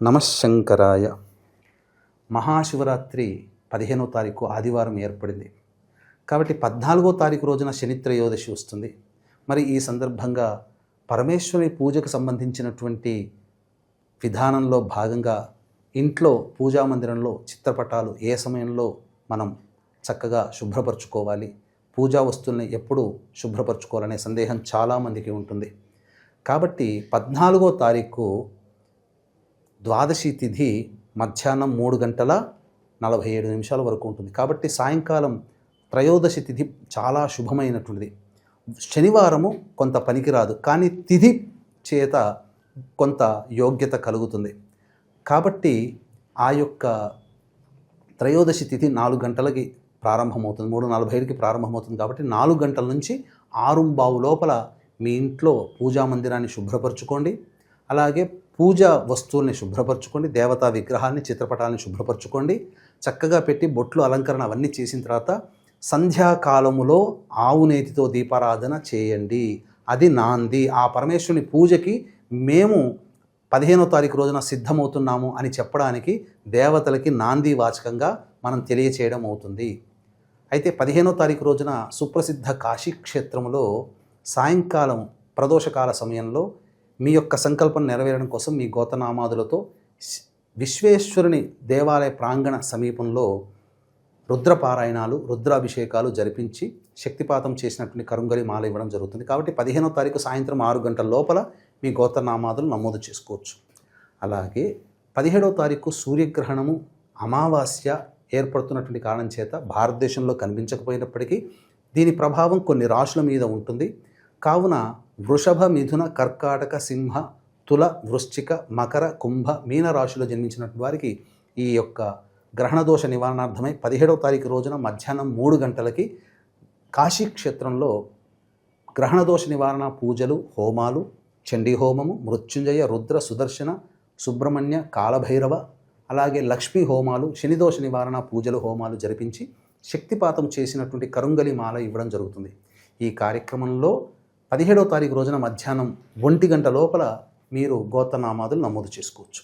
నమశంకరాయ. మహాశివరాత్రి 15వ తారీఖు ఆదివారం ఏర్పడింది కాబట్టి 14వ తారీఖు రోజున శని త్రయోదశి వస్తుంది. మరి ఈ సందర్భంగా పరమేశ్వరి పూజకు సంబంధించినటువంటి విధానంలో భాగంగా ఇంట్లో పూజా మందిరంలో చిత్రపటాలు ఏ సమయంలో మనం చక్కగా శుభ్రపరచుకోవాలి, పూజా వస్తువుల్ని ఎప్పుడు శుభ్రపరచుకోవాలనే సందేహం చాలామందికి ఉంటుంది. కాబట్టి 14వ తారీఖు ద్వాదశి తిథి మధ్యాహ్నం 3:47 వరకు ఉంటుంది. కాబట్టి సాయంకాలం త్రయోదశి తిథి చాలా శుభమైనటువంటిది. శనివారము కొంత పనికిరాదు, కానీ తిథి చేత కొంత యోగ్యత కలుగుతుంది. కాబట్టి ఆ యొక్క త్రయోదశి తిథి 4 గంటలకి ప్రారంభమవుతుంది, 3:45కి ప్రారంభమవుతుంది. కాబట్టి 4 గంటల నుంచి 6:15 లోపల మీ ఇంట్లో పూజా మందిరాన్ని శుభ్రపరచుకోండి. అలాగే పూజా వస్తువుల్ని శుభ్రపరచుకోండి, దేవతా విగ్రహాన్ని చిత్రపటాలను శుభ్రపరచుకోండి. చక్కగా పెట్టి బొట్లు అలంకరణ అవన్నీ చేసిన తర్వాత సంధ్యాకాలములో ఆవు నేతితో దీపారాధన చేయండి. అది నాంది. ఆ పరమేశ్వరుని పూజకి మేము 15వ తారీఖు రోజున సిద్ధమవుతున్నాము అని చెప్పడానికి దేవతలకి నాంది వాచకంగా మనం తెలియచేయడం అవుతుంది. అయితే 15వ తారీఖు రోజున సుప్రసిద్ధ కాశీక్షేత్రంలో సాయంకాలం ప్రదోషకాల సమయంలో మీ యొక్క సంకల్పం నెరవేరడం కోసం మీ గోతనామాదులతో విశ్వేశ్వరుని దేవాలయ ప్రాంగణ సమీపంలో రుద్రపారాయణాలు, రుద్రాభిషేకాలు జరిపించి శక్తిపాతం చేసినటువంటి కరుంగలి మాల ఇవ్వడం జరుగుతుంది. కాబట్టి 15వ తారీఖు సాయంత్రం 6 గంటల లోపల మీ గోత్రనామాదులు నమోదు చేసుకోవచ్చు. అలాగే 17వ తారీఖు సూర్యగ్రహణము, అమావాస్య ఏర్పడుతున్నటువంటి కారణం చేత భారతదేశంలో కనిపించకపోయినప్పటికీ దీని ప్రభావం కొన్ని రాశుల మీద ఉంటుంది. కావున వృషభ, మిథున, కర్కాటక, సింహ, తుల, వృశ్చిక, మకర, కుంభ, మీన రాశిలో జన్మించినటువంటి వారికి ఈ యొక్క గ్రహణదోష నివారణార్థమై 17వ తారీఖు రోజున మధ్యాహ్నం 3 గంటలకి కాశీక్షేత్రంలో గ్రహణదోష నివారణ పూజలు, హోమాలు, చండీ హోమము, మృత్యుంజయ, రుద్ర, సుదర్శన, సుబ్రహ్మణ్య, కాలభైరవ, అలాగే లక్ష్మీ హోమాలు, శనిదోష నివారణ పూజలు, హోమాలు జరిపించి శక్తిపాతం చేసినటువంటి కరుంగలి మాల ఇవ్వడం జరుగుతుంది. ఈ కార్యక్రమంలో 17వ తారీఖు రోజున మధ్యాహ్నం 1 గంట లోపల మీరు గోత్రనామాదులు నమోదు చేసుకోవచ్చు.